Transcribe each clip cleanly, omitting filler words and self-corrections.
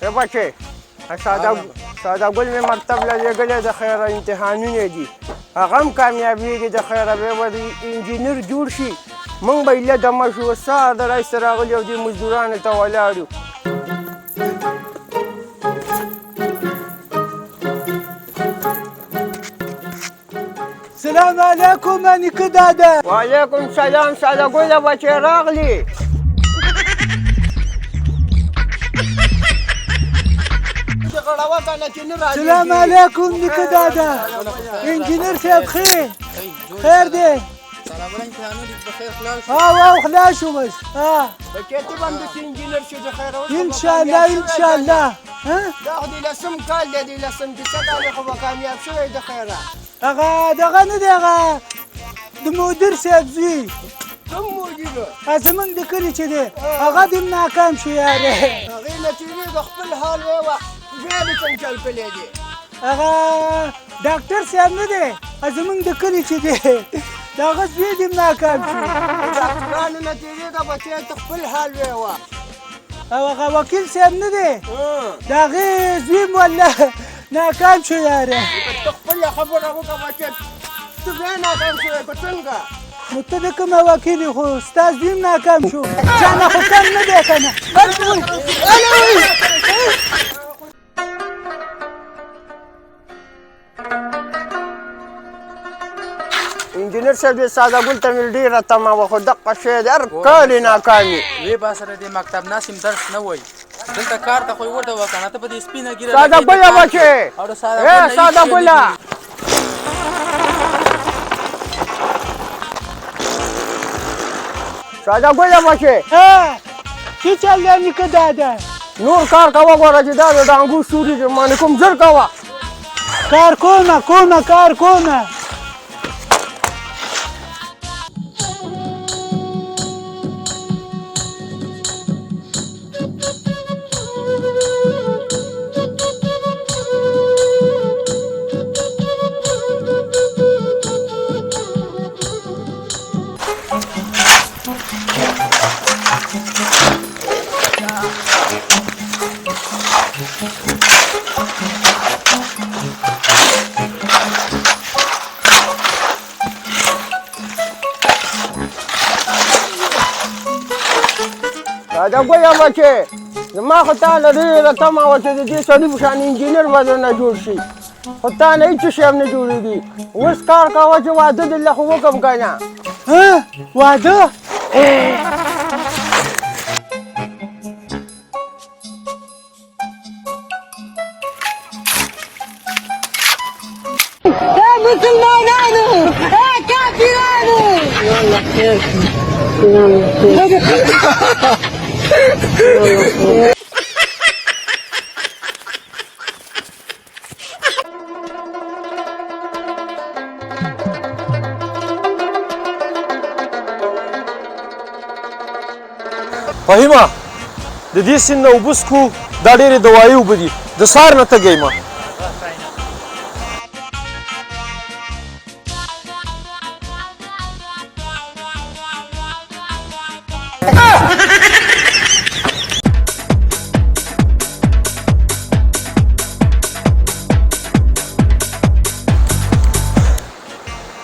ای بچې ساده ګل مې مکتب له لېږلی د خیره امتحانونه دي هغه هم کامیابېږي د خیره بیا به انجینر جوړ شي موږ به ایله دمه شو سهار د رایسته راغلي او دې مزدورانو ته ولاړ یو سلام علیکم نیکه دادا وعلیکم سلام ساده ګله بچې راغلي سلام علیکم نیکه دادا انجینر صاحب خیر خیر دی او خلاص شو بس بچې ته به همداسې انجینر شو د خیره انشاءالله انشاءالله دا خو د لسم کال دی د لسم کیسه کال خو به کامیاب شوی د خیره هغه دغه نه دی هغه د مدیر صاحب زوی کوم مدیر زمونږ د کلي چې دی هغه دې ناکام شو یاره هغې نتیجې د خپل حال ووخت بیا دې چنچل کلی دی هغه ډاکټر صاحب نه دی زمونږ د کلي چې دی د هغه زوی دې ناکام شو ډاکټرانو نتیجې د بچې ته خپل حال ووخت او هغه وکیل صاحب نه دی د هغې زوی مو والله ناکام شو یاره ته خپله خبره وکړه بچې ته بیا ناکام شوی که څنګه نو ته د کومه وکیل یې خو ستا زوی هم ناکام شو چانه خو کم نه دی که نه انجینر صاحب دې ساده ګل ته مې ډېره تمه وه خو دقه شی دی هر کال یې ناکامي وی با سره د مکتب ناسم درس نه وای دلته کار ته خو یې وټوه که نه ته په دې سپینه ګیره ساده ګله بچې ساده ګله ساده ګله بچې څه چل دی نیکه دادا نور کار کوه ګوره چې دا د ډانګو سوري دی مانې کوم زر کوه کار کومه کار کومه ساده ګله بچې زما خو تا نه ډېره تمه وه چې د دې سړي په شان انجینر به درنه جوړ شي خو تا نه هېڅ شی هم نه جوړېږي اوس کار کوه چې واده دلته خو وکړم که نه واده مسلمانانو کافرانو فهیمه د دې سیند نه اوبه څښو دا ډېرې دوایي اوبه دي د سهار نه تږی یم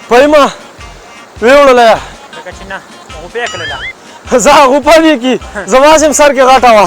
فهیمه ویې وړله لکه چې نه غوپې کړله زه غوپه دې کي زما چې هم سر کې غټه وه